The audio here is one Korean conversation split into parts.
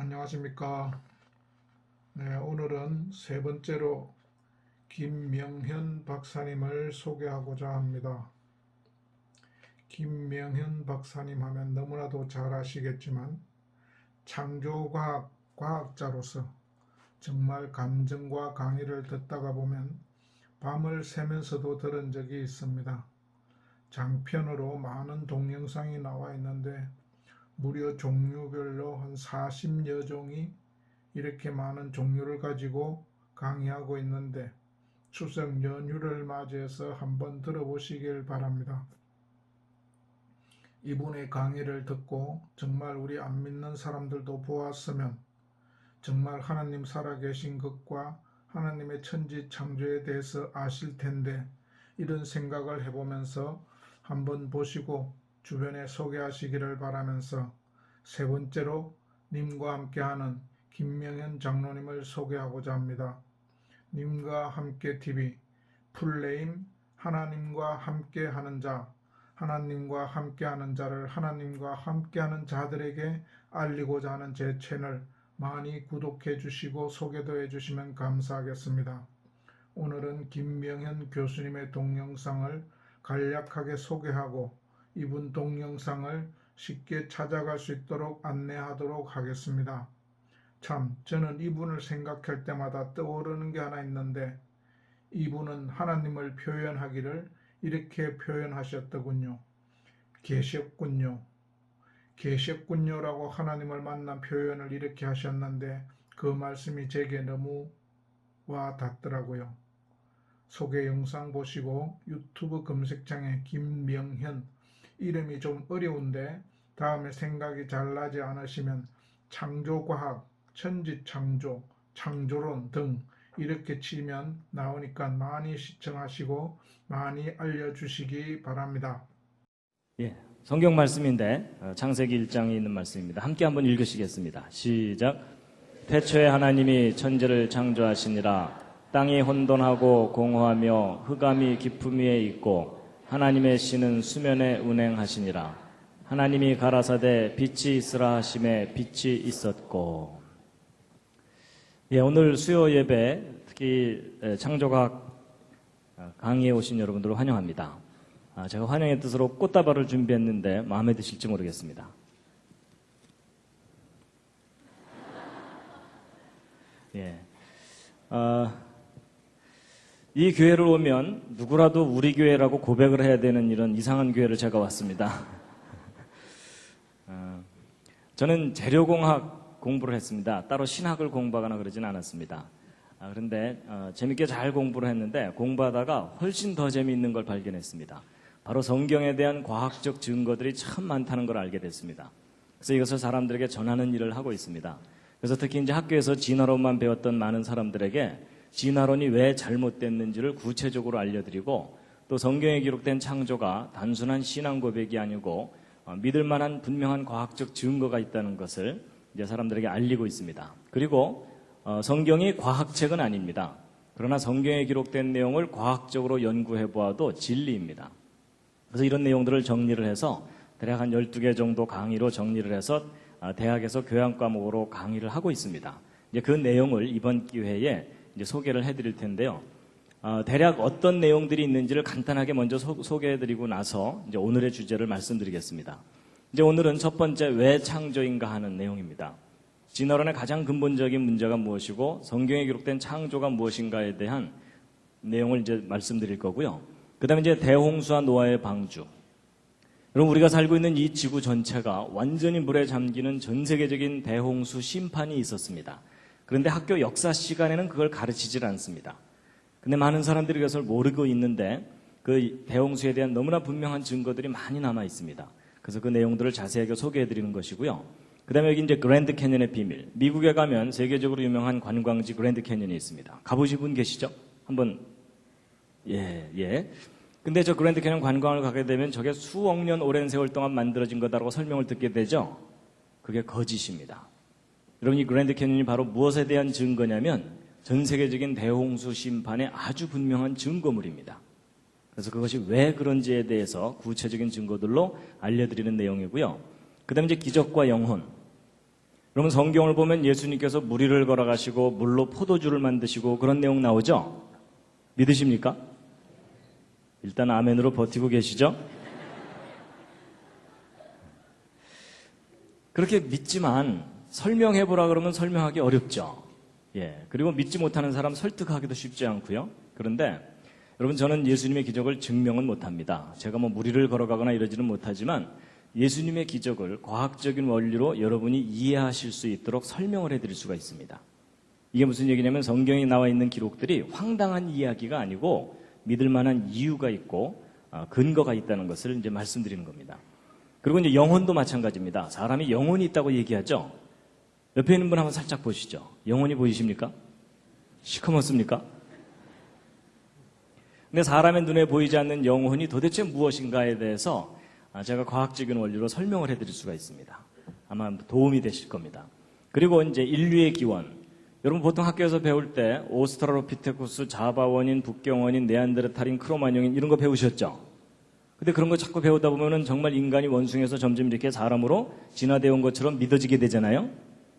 안녕하십니까. 네, 오늘은 세 번째로 김명현 박사님을 소개하고자 합니다. 김명현 박사님 하면 너무나도 잘 아시겠지만 창조과학 과학자로서 정말 감정과 강의를 듣다가 보면 밤을 새면서도 들은 적이 있습니다. 장편으로 많은 동영상이 나와 있는데 무려 종류별로 한 40여 종이 이렇게 많은 종류를 가지고 강의하고 있는데 추석 연휴를 맞이해서 한번 들어보시길 바랍니다. 이분의 강의를 듣고 정말 우리 안 믿는 사람들도 보았으면 정말 하나님 살아계신 것과 하나님의 천지 창조에 대해서 아실 텐데 이런 생각을 해보면서 한번 보시고 주변에 소개하시기를 바라면서 세 번째로 님과 함께하는 김명현 장로님을 소개하고자 합니다. 님과 함께 TV 풀네임 하나님과 함께하는 자, 하나님과 함께하는 자를 하나님과 함께하는 자들에게 알리고자 하는 제 채널 많이 구독해 주시고 소개도 해주시면 감사하겠습니다. 오늘은 김명현 교수님의 동영상을 간략하게 소개하고 이분 동영상을 쉽게 찾아갈 수 있도록 안내하도록 하겠습니다. 참 저는 이분을 생각할 때마다 떠오르는 게 하나 있는데 이분은 하나님을 표현하기를 이렇게 표현하셨더군요. 계셨군요. 계셨군요라고 하나님을 만난 표현을 이렇게 하셨는데 그 말씀이 제게 너무 와 닿더라고요. 소개 영상 보시고 유튜브 검색창에 김명현 이름이 좀 어려운데 다음에 생각이 잘 나지 않으시면 창조과학, 천지창조, 창조론 등 이렇게 치면 나오니까 많이 시청하시고 많이 알려주시기 바랍니다. 예, 성경 말씀인데 창세기 1장에 있는 말씀입니다. 함께 한번 읽으시겠습니다. 시작. 태초에 하나님이 천지를 창조하시니라. 땅이 혼돈하고 공허하며 흑암이 깊음 위에 있고 하나님의 신은 수면에 운행하시니라. 하나님이 가라사대 빛이 있으라 하심에 빛이 있었고. 예, 오늘 수요 예배 특히 창조과학 강의에 오신 여러분들을 환영합니다. 제가 환영의 뜻으로 꽃다발을 준비했는데 마음에 드실지 모르겠습니다. 예. 이 교회를 오면 누구라도 우리 교회라고 고백을 해야 되는 이런 이상한 교회를 제가 왔습니다. 저는 재료공학 공부를 했습니다. 따로 신학을 공부하거나 그러진 않았습니다. 그런데 재밌게 잘 공부를 했는데 공부하다가 훨씬 더 재미있는 걸 발견했습니다. 바로 성경에 대한 과학적 증거들이 참 많다는 걸 알게 됐습니다. 그래서 이것을 사람들에게 전하는 일을 하고 있습니다. 그래서 특히 이제 학교에서 진화론만 배웠던 많은 사람들에게 진화론이 왜 잘못됐는지를 구체적으로 알려드리고 또 성경에 기록된 창조가 단순한 신앙 고백이 아니고 믿을 만한 분명한 과학적 증거가 있다는 것을 이제 사람들에게 알리고 있습니다. 그리고 성경이 과학책은 아닙니다. 그러나 성경에 기록된 내용을 과학적으로 연구해 보아도 진리입니다. 그래서 이런 내용들을 정리를 해서 대략 한 12개 정도 강의로 정리를 해서 대학에서 교양 과목으로 강의를 하고 있습니다. 이제 그 내용을 이번 기회에 이제 소개를 해드릴 텐데요. 대략 어떤 내용들이 있는지를 간단하게 먼저 소개해드리고 나서 이제 오늘의 주제를 말씀드리겠습니다. 이제 오늘은 첫 번째 왜 창조인가 하는 내용입니다. 진화론의 가장 근본적인 문제가 무엇이고 성경에 기록된 창조가 무엇인가에 대한 내용을 이제 말씀드릴 거고요. 그 다음에 이제 대홍수와 노아의 방주. 여러분 우리가 살고 있는 이 지구 전체가 완전히 물에 잠기는 전 세계적인 대홍수 심판이 있었습니다. 그런데 학교 역사 시간에는 그걸 가르치질 않습니다. 근데 많은 사람들이 그것을 모르고 있는데 그 대홍수에 대한 너무나 분명한 증거들이 많이 남아 있습니다. 그래서 그 내용들을 자세하게 소개해 드리는 것이고요. 그 다음에 여기 이제 그랜드 캐년의 비밀. 미국에 가면 세계적으로 유명한 관광지 그랜드 캐년이 있습니다. 가보신 분 계시죠? 한번 예. 근데 저 그랜드 캐년 관광을 가게 되면 저게 수억 년 오랜 세월 동안 만들어진 거다라고 설명을 듣게 되죠? 그게 거짓입니다. 여러분 이 그랜드 캐년이 바로 무엇에 대한 증거냐면 전 세계적인 대홍수 심판의 아주 분명한 증거물입니다. 그래서 그것이 왜 그런지에 대해서 구체적인 증거들로 알려드리는 내용이고요. 그 다음에 이제 기적과 영혼. 여러분 성경을 보면 예수님께서 무리를 걸어가시고 물로 포도주를 만드시고 그런 내용 나오죠? 믿으십니까? 일단 아멘으로 버티고 계시죠? 그렇게 믿지만 설명해보라 그러면 설명하기 어렵죠. 예. 그리고 믿지 못하는 사람 설득하기도 쉽지 않고요. 그런데 여러분 저는 예수님의 기적을 증명은 못합니다. 제가 뭐 무리를 걸어가거나 이러지는 못하지만 예수님의 기적을 과학적인 원리로 여러분이 이해하실 수 있도록 설명을 해드릴 수가 있습니다. 이게 무슨 얘기냐면 성경에 나와 있는 기록들이 황당한 이야기가 아니고 믿을 만한 이유가 있고 근거가 있다는 것을 이제 말씀드리는 겁니다. 그리고 이제 영혼도 마찬가지입니다. 사람이 영혼이 있다고 얘기하죠. 옆에 있는 분 한번 살짝 보시죠. 영혼이 보이십니까? 시커멓습니까? 근데 사람의 눈에 보이지 않는 영혼이 도대체 무엇인가에 대해서 제가 과학적인 원리로 설명을 해드릴 수가 있습니다. 아마 도움이 되실 겁니다. 그리고 이제 인류의 기원. 여러분 보통 학교에서 배울 때 오스트랄로피테쿠스, 자바원인, 북경원인, 네안데르탈인, 크로마뇽인 이런 거 배우셨죠? 근데 그런 거 자꾸 배우다 보면은 정말 인간이 원숭이에서 점점 이렇게 사람으로 진화되어 온 것처럼 믿어지게 되잖아요?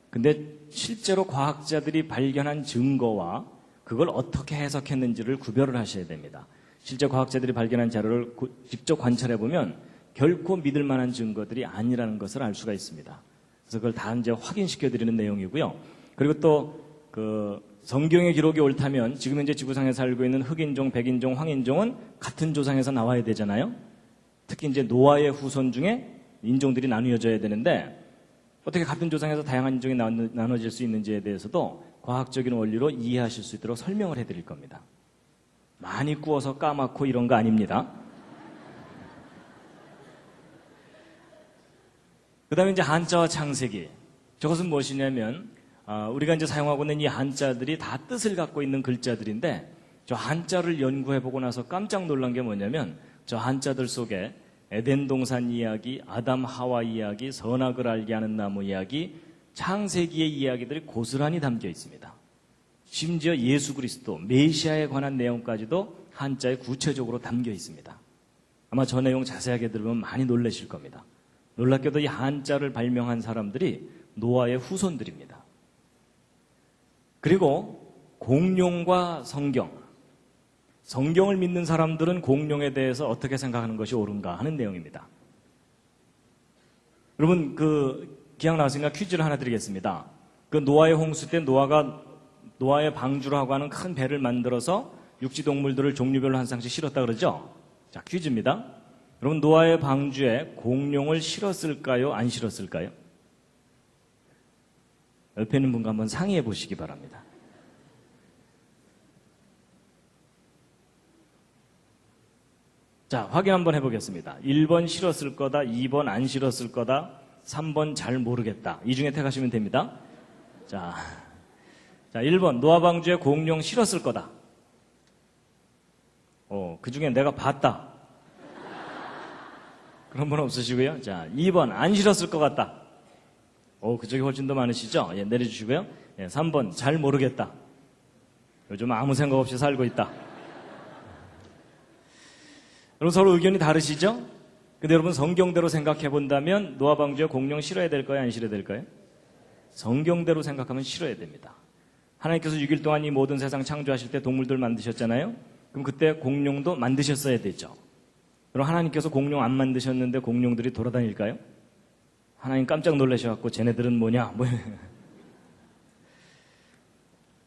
근데 실제로 과학자들이 발견한 증거와 그걸 어떻게 해석했는지를 구별을 하셔야 됩니다. 실제 과학자들이 발견한 자료를 직접 관찰해 보면 결코 믿을 만한 증거들이 아니라는 것을 알 수가 있습니다. 그래서 그걸 다 이제 확인시켜 드리는 내용이고요. 그리고 또 그 성경의 기록이 옳다면 지금 현재 지구상에 살고 있는 흑인종, 백인종, 황인종은 같은 조상에서 나와야 되잖아요. 특히 이제 노아의 후손 중에 인종들이 나누어져야 되는데 어떻게 같은 조상에서 다양한 인종이 나눠질 수 있는지에 대해서도 과학적인 원리로 이해하실 수 있도록 설명을 해드릴 겁니다. 많이 구워서 까맣고 이런 거 아닙니다. 그 다음에 이제 한자와 창세기. 저것은 무엇이냐면 우리가 이제 사용하고 있는 이 한자들이 다 뜻을 갖고 있는 글자들인데 저 한자를 연구해보고 나서 깜짝 놀란 게 뭐냐면 저 한자들 속에 에덴 동산 이야기, 아담 하와 이야기, 선악을 알게 하는 나무 이야기, 창세기의 이야기들이 고스란히 담겨 있습니다. 심지어 예수 그리스도, 메시아에 관한 내용까지도 한자에 구체적으로 담겨 있습니다. 아마 저 내용 자세하게 들으면 많이 놀라실 겁니다. 놀랍게도 이 한자를 발명한 사람들이 노아의 후손들입니다. 그리고 공룡과 성경. 성경을 믿는 사람들은 공룡에 대해서 어떻게 생각하는 것이 옳은가 하는 내용입니다. 여러분 기왕 나왔으니까 퀴즈를 하나 드리겠습니다. 그 노아의 홍수 때 노아가 노아의 방주라고 하는 큰 배를 만들어서 육지 동물들을 종류별로 한 쌍씩 실었다 그러죠? 자, 퀴즈입니다. 여러분 노아의 방주에 공룡을 실었을까요? 안 실었을까요? 옆에 있는 분과 한번 상의해 보시기 바랍니다. 자, 확인 한번 해보겠습니다. 1번 실었을 거다, 2번 안 실었을 거다, 3번 잘 모르겠다. 이 중에 택하시면 됩니다. 자, 1번 노아 방주에 공룡 실었을 거다. 그 중에 내가 봤다. 그런 분 없으시고요. 자, 2번 안 실었을 것 같다. 그쪽이 훨씬 더 많으시죠? 예, 내려주시고요. 예, 3번 잘 모르겠다. 요즘 아무 생각 없이 살고 있다. 여러분 서로 의견이 다르시죠? 근데 여러분 성경대로 생각해 본다면 노아 방주에 공룡 실어야 될까요? 안 실어야 될까요? 성경대로 생각하면 실어야 됩니다. 하나님께서 6일 동안 이 모든 세상 창조하실 때 동물들 만드셨잖아요? 그럼 그때 공룡도 만드셨어야 되죠. 그럼 하나님께서 공룡 안 만드셨는데 공룡들이 돌아다닐까요? 하나님 깜짝 놀라셔갖고 쟤네들은 뭐냐?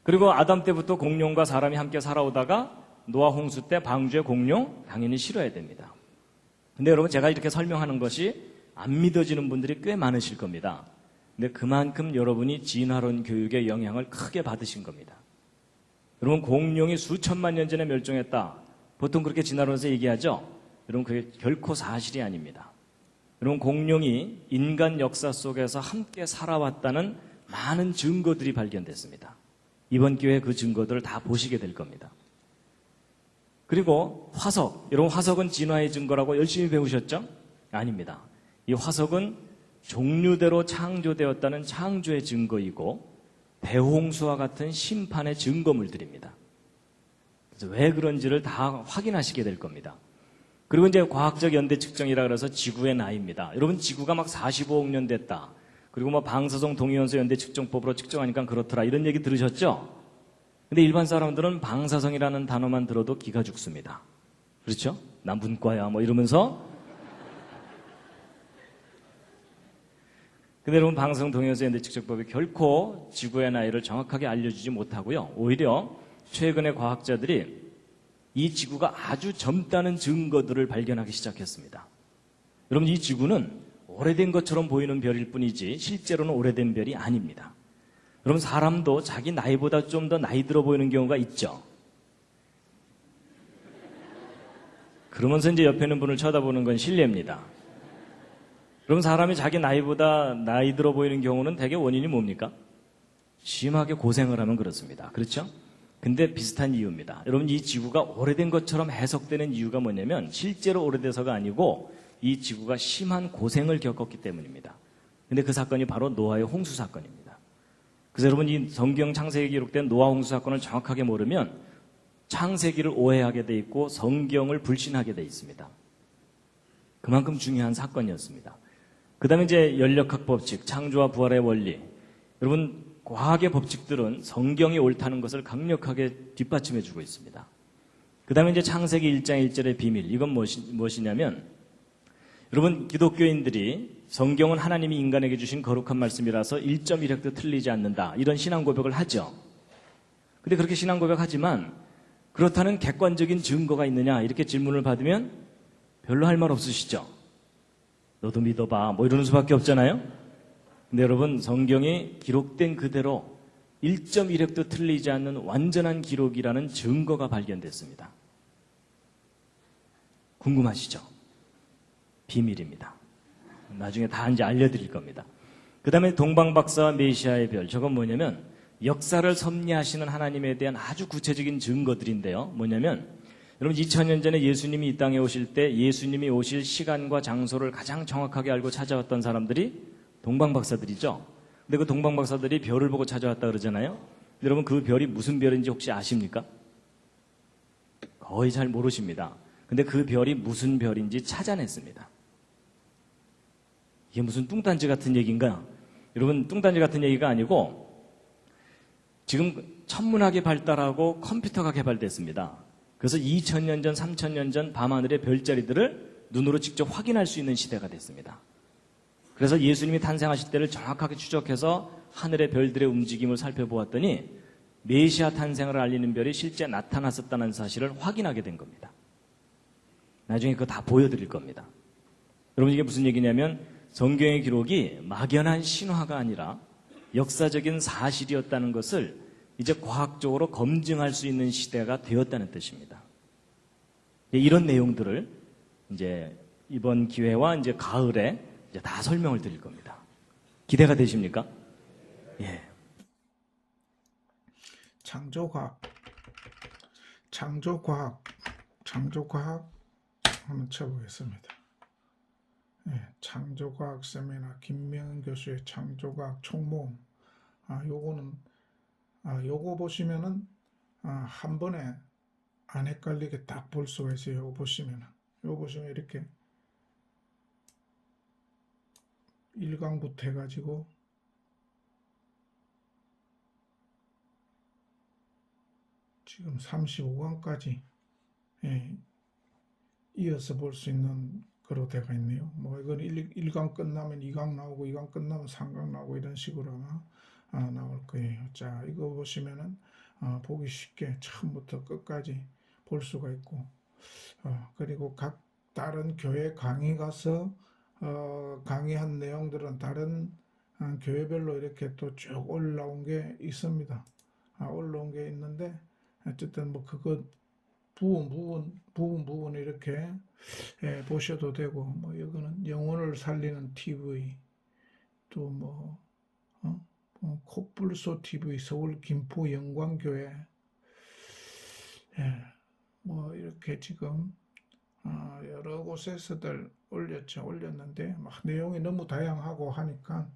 그리고 아담 때부터 공룡과 사람이 함께 살아오다가 노아 홍수 때 방주에 공룡 당연히 실어야 됩니다. 근데 여러분 제가 이렇게 설명하는 것이 안 믿어지는 분들이 꽤 많으실 겁니다. 근데 그만큼 여러분이 진화론 교육의 영향을 크게 받으신 겁니다. 여러분 공룡이 수천만 년 전에 멸종했다. 보통 그렇게 진화론에서 얘기하죠. 여러분 그게 결코 사실이 아닙니다. 여러분 공룡이 인간 역사 속에서 함께 살아왔다는 많은 증거들이 발견됐습니다. 이번 기회에 그 증거들을 다 보시게 될 겁니다. 그리고 화석, 여러분 화석은 진화의 증거라고 열심히 배우셨죠? 아닙니다. 이 화석은 종류대로 창조되었다는 창조의 증거이고 대홍수와 같은 심판의 증거물들입니다. 그래서 왜 그런지를 다 확인하시게 될 겁니다. 그리고 이제 과학적 연대 측정이라 그래서 지구의 나이입니다. 여러분 지구가 막 45억 년 됐다. 그리고 뭐 방사성 동위원소 연대 측정법으로 측정하니까 그렇더라 이런 얘기 들으셨죠? 근데 일반 사람들은 방사성이라는 단어만 들어도 기가 죽습니다. 그렇죠? 난 문과야 뭐 이러면서. 근데 여러분 방사성 동위원소 연대 측정법이 결코 지구의 나이를 정확하게 알려주지 못하고요. 오히려 최근에 과학자들이 이 지구가 아주 젊다는 증거들을 발견하기 시작했습니다. 여러분 이 지구는 오래된 것처럼 보이는 별일 뿐이지 실제로는 오래된 별이 아닙니다. 여러분 사람도 자기 나이보다 좀 더 나이 들어 보이는 경우가 있죠. 그러면서 이제 옆에 있는 분을 쳐다보는 건 실례입니다. 그럼 사람이 자기 나이보다 나이 들어 보이는 경우는 대개 원인이 뭡니까? 심하게 고생을 하면 그렇습니다. 그렇죠? 근데 비슷한 이유입니다. 여러분 이 지구가 오래된 것처럼 해석되는 이유가 뭐냐면 실제로 오래돼서가 아니고 이 지구가 심한 고생을 겪었기 때문입니다. 근데 그 사건이 바로 노아의 홍수 사건입니다. 그래서 여러분 이 성경 창세기에 기록된 노아 홍수 사건을 정확하게 모르면 창세기를 오해하게 돼 있고 성경을 불신하게 돼 있습니다. 그만큼 중요한 사건이었습니다. 그 다음에 이제 연력학 법칙, 창조와 부활의 원리. 여러분 과학의 법칙들은 성경이 옳다는 것을 강력하게 뒷받침해주고 있습니다. 그 다음에 이제 창세기 1장 1절의 비밀. 이건 무엇이냐면 여러분 기독교인들이 성경은 하나님이 인간에게 주신 거룩한 말씀이라서 1.1획도 틀리지 않는다. 이런 신앙 고백을 하죠. 근데 그렇게 신앙 고백하지만 그렇다는 객관적인 증거가 있느냐 이렇게 질문을 받으면 별로 할 말 없으시죠. 너도 믿어봐 뭐 이러는 수밖에 없잖아요. 근데 여러분 성경이 기록된 그대로 1.1획도 틀리지 않는 완전한 기록이라는 증거가 발견됐습니다. 궁금하시죠? 비밀입니다. 나중에 다 이제 알려드릴 겁니다. 그 다음에 동방박사와 메시아의 별. 저건 뭐냐면 역사를 섭리하시는 하나님에 대한 아주 구체적인 증거들인데요. 뭐냐면 여러분 2000년 전에 예수님이 이 땅에 오실 때 예수님이 오실 시간과 장소를 가장 정확하게 알고 찾아왔던 사람들이 동방박사들이죠. 근데 그 동방박사들이 별을 보고 찾아왔다 그러잖아요. 여러분 그 별이 무슨 별인지 혹시 아십니까? 거의 잘 모르십니다. 근데 그 별이 무슨 별인지 찾아냈습니다. 이게 무슨 뚱딴지 같은 얘기인가? 여러분 뚱딴지 같은 얘기가 아니고 지금 천문학이 발달하고 컴퓨터가 개발됐습니다. 그래서 2000년 전, 3000년 전 밤하늘의 별자리들을 눈으로 직접 확인할 수 있는 시대가 됐습니다. 그래서 예수님이 탄생하실 때를 정확하게 추적해서 하늘의 별들의 움직임을 살펴보았더니 메시아 탄생을 알리는 별이 실제 나타났었다는 사실을 확인하게 된 겁니다. 나중에 그거 다 보여드릴 겁니다. 여러분 이게 무슨 얘기냐면 성경의 기록이 막연한 신화가 아니라 역사적인 사실이었다는 것을 이제 과학적으로 검증할 수 있는 시대가 되었다는 뜻입니다. 이런 내용들을 이제 이번 기회와 이제 가을에 이제 다 설명을 드릴 겁니다. 기대가 되십니까? 예. 창조과학 한번 쳐보겠습니다. 예, 창조과학 세미나 김명은 교수의 창조과학 총모음. 요거 보시면은 한 번에 안 헷갈리게 딱 볼 수가 있어요. 요거 보시면 이렇게 1강부터 해가지고 지금 35강까지 이어서 볼 수 있는 그로 되어 있네요. 뭐 이건 1강 끝나면 2강 나오고 2강 끝나면 3강 나오고 이런 식으로 아마 나올 거예요. 자, 이거 보시면은 보기 쉽게 처음부터 끝까지 볼 수가 있고 그리고 각 다른 교회 강의 가서 강의한 내용들은 다른 교회별로 이렇게 또 쭉 올라온 게 있습니다. 올라온 게 있는데 어쨌든 뭐 그거 부분 이렇게 보셔도 되고 뭐 이거는 영혼을 살리는 TV 또 뭐 콧불소 TV 서울 김포 영광교회 뭐 이렇게 지금 여러 곳에서들 올렸는데 막 내용이 너무 다양하고 하니까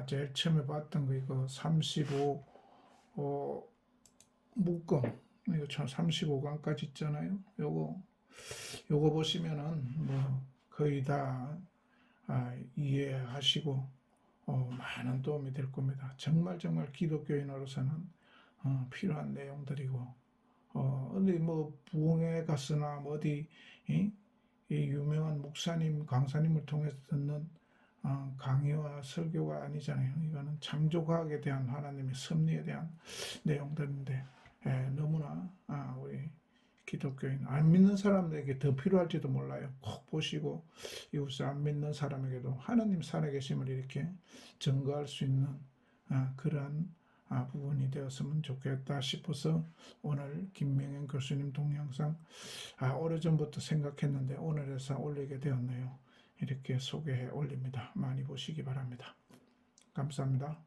제일 처음에 봤던 거 이거 35 묶음 이거 35강까지 있잖아요. 요거 보시면은 뭐 거의 다 이해하시고 많은 도움이 될 겁니다. 정말 기독교인으로서는 필요한 내용들이고 근데 뭐 부흥회 갔으나 뭐 어디 이 유명한 목사님 강사님을 통해서 듣는 강의와 설교가 아니잖아요. 이거는 창조과학에 대한 하나님의 섭리에 대한 내용들인데 너무나 우리 기독교인 안 믿는 사람들에게 더 필요할지도 몰라요. 꼭 보시고 이웃을 안 믿는 사람에게도 하나님 살아계심을 이렇게 증거할 수 있는 그러한 부분이 되었으면 좋겠다 싶어서 오늘 김명현 교수님 동영상 오래전부터 생각했는데 오늘에서 올리게 되었네요. 이렇게 소개해 올립니다. 많이 보시기 바랍니다. 감사합니다.